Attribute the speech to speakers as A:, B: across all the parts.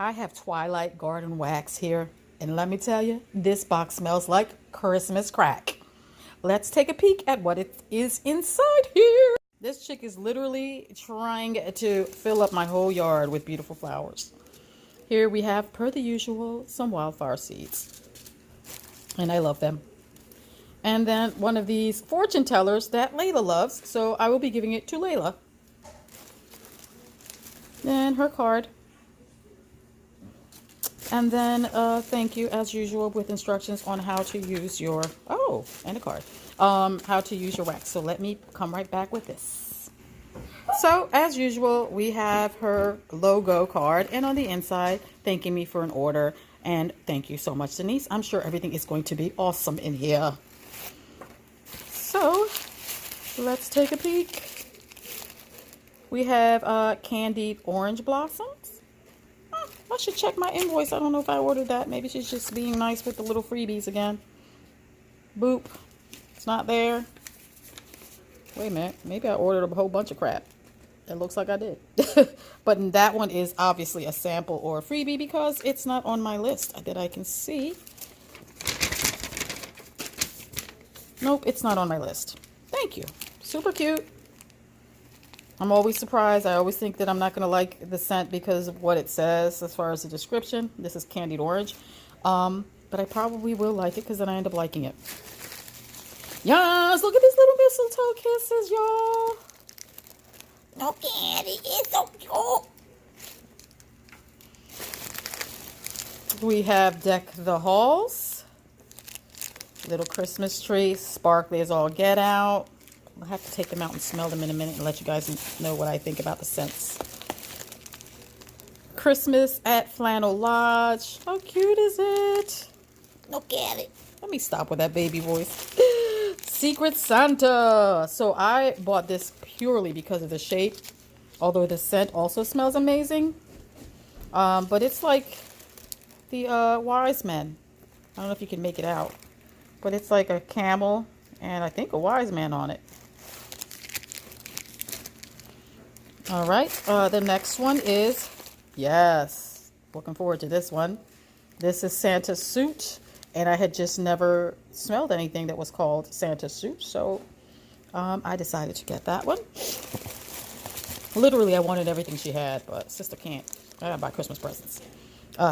A: I have Twilight Garden Wax here, and let me tell you, this box smells like Christmas crack. Let's take a peek at what it is inside here. This chick is literally trying to fill up my whole yard with beautiful flowers. Here we have, per the usual, some wildflower seeds, and I love them. And then one of these fortune tellers that Layla loves, so I will be giving it to Layla. Then her card. And then thank you as usual with instructions on how to use your, oh, and a card, how to use your wax. So let me come right back with this. So as usual, we have her logo card, and on the inside, thanking me for an order. And thank you so much, Denise. I'm sure everything is going to be awesome in here. So let's take a peek. We have candied orange blossoms. I should check my invoice. I don't know if I ordered that. Maybe she's just being nice with the little freebies again. Boop. It's not there. Wait a minute. Maybe I ordered a whole bunch of crap. It looks like I did. But that one is obviously a sample or a freebie because it's not on my list that I can see. Nope, it's not on my list. Thank you. Super cute. I'm always surprised. I always think that I'm not going to like the scent because of what it says as far as the description. This is candied orange. But I probably will like it because then I end up liking it. Yes, look at these little mistletoe kisses, y'all. No candy. It's so cute. We have Deck the Halls. Little Christmas tree. Sparkly as all get out. I'll have to take them out and smell them in a minute and let you guys know what I think about the scents. Christmas at Flannel Lodge. How cute is it? Look at it. Let me stop with that baby voice. Secret Santa. So I bought this purely because of the shape. Although the scent also smells amazing. But it's like the wise men. I don't know if you can make it out. But it's like a camel and I think a wise man on it. All right, the next one is, yes, looking forward to this one. This is Santa's suit, and I had just never smelled anything that was called Santa's suit, so I decided to get that one. Literally, I wanted everything she had, but sister can't. I gotta buy Christmas presents.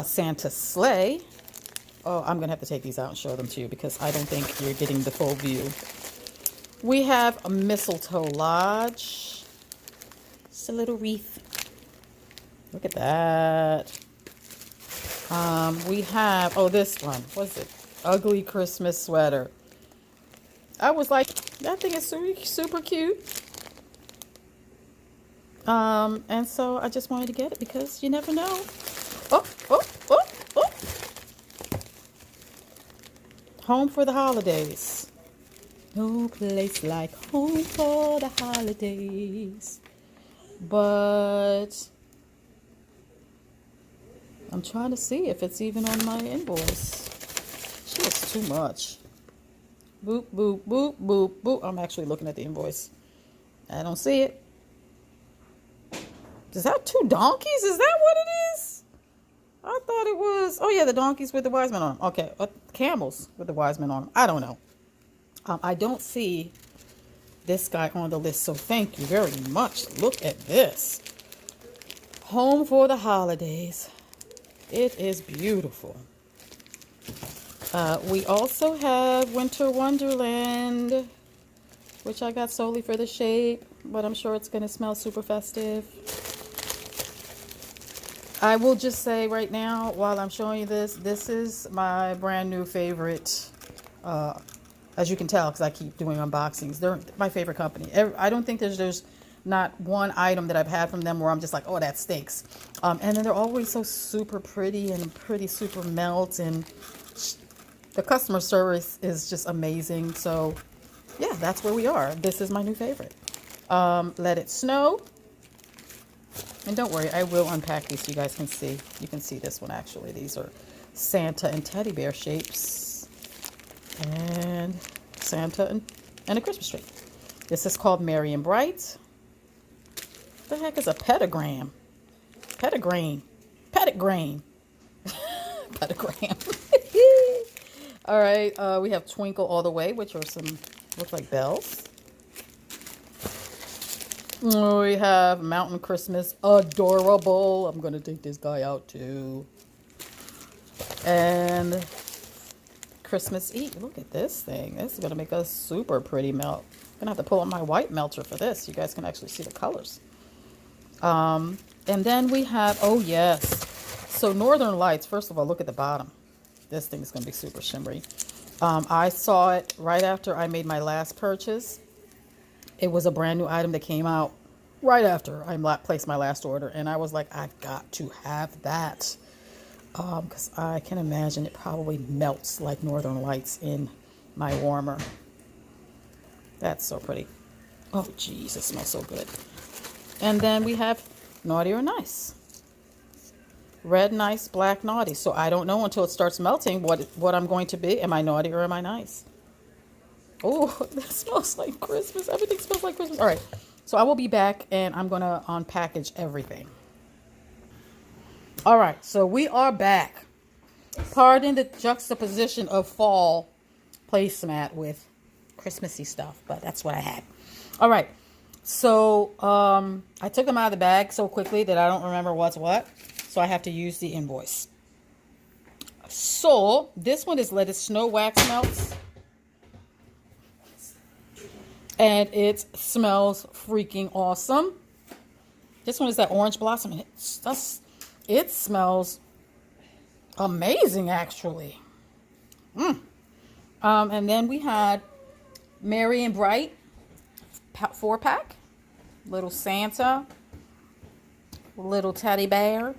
A: Santa's sleigh. Oh, I'm gonna have to take these out and show them to you because I don't think you're getting the full view. We have a Mistletoe Lodge. A little wreath. Look at that. We have, oh, this one. What's it? Ugly Christmas sweater. I was like, that thing is super cute. And so I just wanted to get it because you never know. Oh. Home for the holidays. No place like home for the holidays. But I'm trying to see if it's even on my invoice. She looks too much. Boop, boop, boop, boop, boop. I'm actually looking at the invoice. I don't see it. Is that 2 donkeys? Is that what it is? I thought it was. Oh, yeah, the donkeys with the wise men on them. Okay, camels with the wise men on them. I don't know. I don't see this guy on the list, so thank you very much. Look at this. Home for the holidays. It is beautiful. We also have Winter Wonderland, which I got solely for the shape, but I'm sure it's going to smell super festive. I will just say right now, while I'm showing you this, this is my brand new favorite. As you can tell, because I keep doing unboxings. They're my favorite company. I don't think there's not one item that I've had from them where I'm just like, oh, that stinks. And then they're always so super pretty and super melt. And the customer service is just amazing. So, yeah, that's where we are. This is my new favorite. Let It Snow. And don't worry, I will unpack these so you guys can see. You can see this one, actually. These are Santa and teddy bear shapes. And Santa and a Christmas tree. This is called Merry and Bright. What the heck is a pentagram? Pentagram. petagram. Petagram. All right, we have Twinkle All the Way, which are some, look like bells. We have Mountain Christmas, adorable. I'm going to take this guy out too. And Christmas Eve. Look at this thing. This is going to make a super pretty melt. I'm going to have to pull out my white melter for this. You guys can actually see the colors. And then we have, oh yes. So Northern Lights, first of all, look at the bottom. This thing is going to be super shimmery. I saw it right after I made my last purchase. It was a brand new item that came out right after I placed my last order. And I was like, I've got to have that. Because I can imagine it probably melts like Northern Lights in my warmer. That's so pretty. Oh, geez, it smells so good. And then we have Naughty or Nice. Red Nice, Black Naughty. So I don't know until it starts melting what I'm going to be. Am I naughty or am I nice? Oh, that smells like Christmas. Everything smells like Christmas. All right. So I will be back and I'm going to unpackage everything. All right. So we are back. Pardon the juxtaposition of fall placemat with Christmassy stuff, but that's what I had. All right. So I took them out of the bag so quickly that I don't remember what's what. So I have to use the invoice. So this one is Let It Snow Wax Melts. And it smells freaking awesome. This one is that Orange Blossom. And it smells amazing, actually. And then we had Merry and Bright 4-pack. Little Santa. Little teddy bear.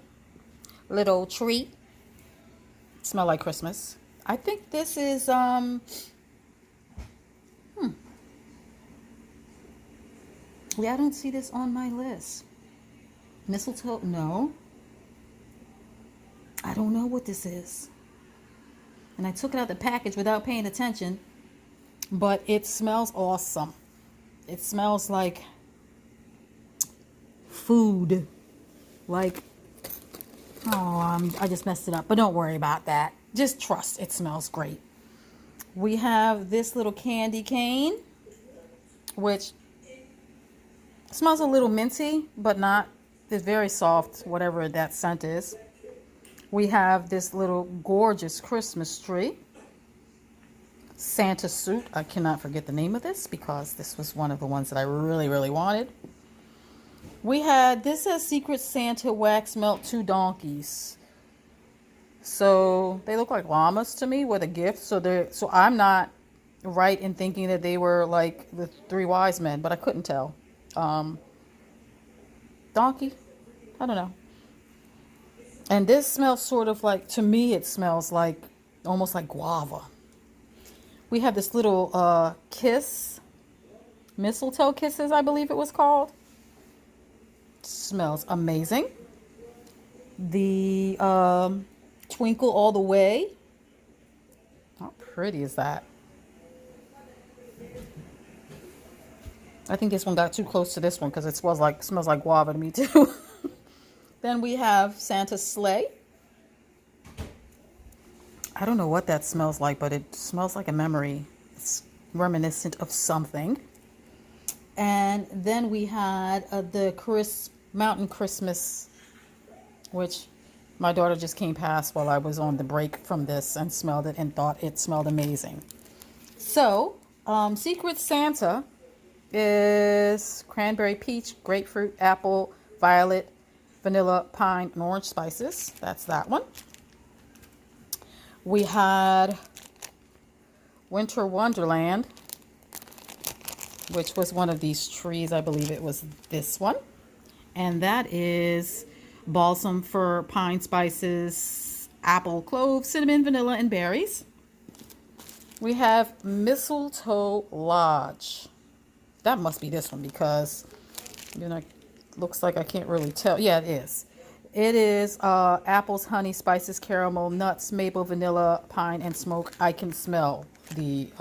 A: Little treat. Smell like Christmas. I think this is yeah, I don't see this on my list. Mistletoe? No. I don't know what this is. And I took it out of the package without paying attention. But it smells awesome. It smells like food. Like, oh, I just messed it up. But don't worry about that. Just trust. It smells great. We have this little candy cane, which smells a little minty, but not. It's very soft, whatever that scent is. We have this little gorgeous Christmas tree. Santa suit. I cannot forget the name of this because this was one of the ones that I really, really wanted. We had, this says Secret Santa Wax Melt 2 donkeys. So they look like llamas to me with a gift. So I'm not right in thinking that they were like the 3 wise men, but I couldn't tell. Donkey? I don't know. And this smells sort of like, to me, it smells like almost like guava. We have this little kiss, mistletoe kisses, I believe it was called. Smells amazing. The Twinkle All the Way. How pretty is that? I think this one got too close to this one because it smells like guava to me too. Then we have Santa's Sleigh. I don't know what that smells like, but it smells like a memory. It's reminiscent of something. And then we had the Mountain Christmas, which my daughter just came past while I was on the break from this and smelled it and thought it smelled amazing. So, Secret Santa is cranberry, peach, grapefruit, apple, violet, vanilla, pine, and orange spices. That's that one. We had Winter Wonderland, which was one of these trees. I believe it was this one. And that is balsam, fir, pine spices, apple, clove, cinnamon, vanilla, and berries. We have Mistletoe Lodge. That must be this one because, you know, looks like I can't really tell. Yeah, it is. It is apples, honey, spices, caramel, nuts, maple, vanilla, pine, and smoke. I can smell these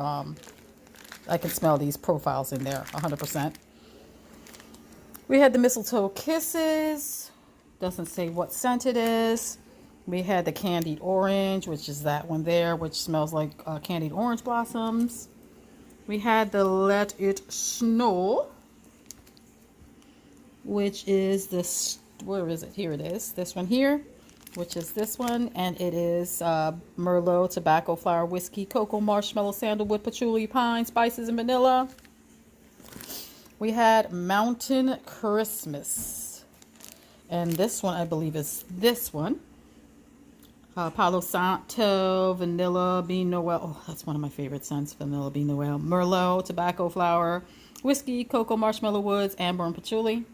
A: profiles in there 100%. We had the Mistletoe Kisses. Doesn't say what scent it is. We had the candied orange, which is that one there, which smells like candied orange blossoms. We had the Let It Snow, which is this, where is it? Here it is. This one here, which is this one. And it is Merlot, tobacco, flower, whiskey, cocoa, marshmallow, sandalwood, patchouli, pine, spices, and vanilla. We had Mountain Christmas. And this one, I believe, is this one. Palo Santo, Vanilla Bean Noel. Oh, that's one of my favorite scents. Vanilla Bean Noel. Merlot, tobacco, flower, whiskey, cocoa, marshmallow woods, amber, and patchouli.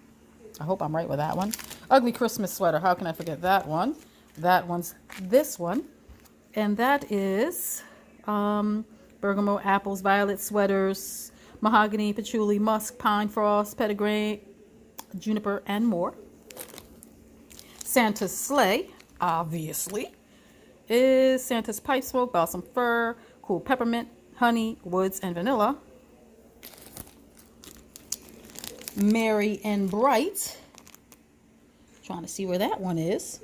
A: I hope I'm right with that one. Ugly Christmas Sweater. How can I forget that one? That one's this one. And that is bergamot, apples, violet sweaters, mahogany, patchouli, musk, pine, frost, petitgrain, juniper, and more. Santa's Sleigh, obviously, is Santa's Pipe Smoke, Balsam Fir, Cool Peppermint, Honey, Woods, and Vanilla. Merry and Bright. Trying to see where that one is.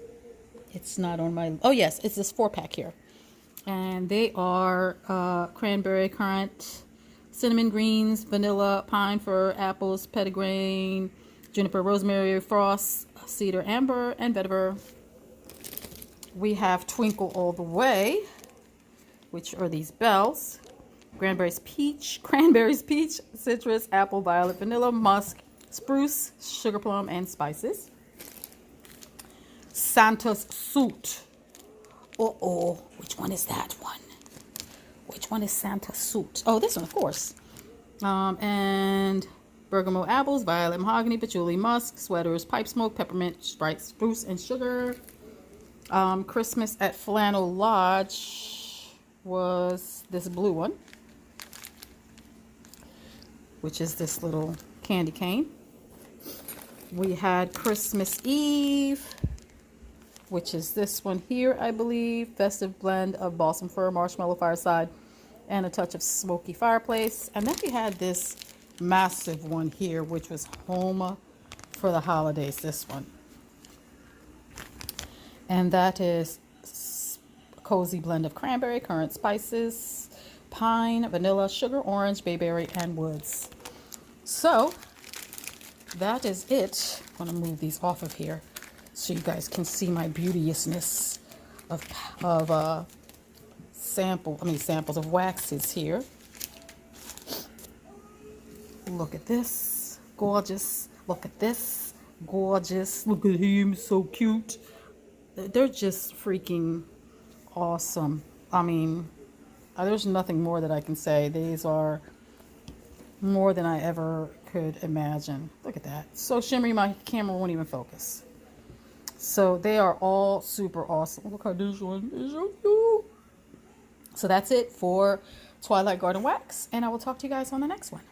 A: It's not on my... Oh, yes, it's this 4-pack here. And they are cranberry, currant, cinnamon greens, vanilla, pine fir, apples, petitgrain, juniper, rosemary, frost, cedar, amber, and vetiver. We have Twinkle All the Way, which are these bells. Cranberries, peach, citrus, apple, violet, vanilla, musk, spruce, sugar plum, and spices. Santa's Suit. Uh-oh, which one is that one? Which one is Santa's Suit? Oh, this one, of course. And bergamot, apples, violet, mahogany, patchouli, musk, sweaters, pipe smoke, peppermint, Sprite, spruce, and sugar. Christmas at Flannel Lodge was this blue one, which is this little candy cane. We had Christmas Eve, which is this one here, I believe. Festive blend of balsam fir, marshmallow, fireside, and a touch of smoky fireplace. And then we had this massive one here, which was Home for the Holidays, this one. And that is a cozy blend of cranberry, currant spices, pine, vanilla, sugar, orange, bayberry, and woods. So that is it. I'm going to move these off of here so you guys can see my beauteousness of samples of waxes here. Look at this, gorgeous. Look at this, gorgeous. Look at him, so cute. They're just freaking awesome. I mean, there's nothing more that I can say. These are more than I ever could imagine. Look at that. So shimmery, my camera won't even focus. So they are all super awesome. Look how this one is so cute. So that's it for Twilight Garden Wax, and I will talk to you guys on the next one.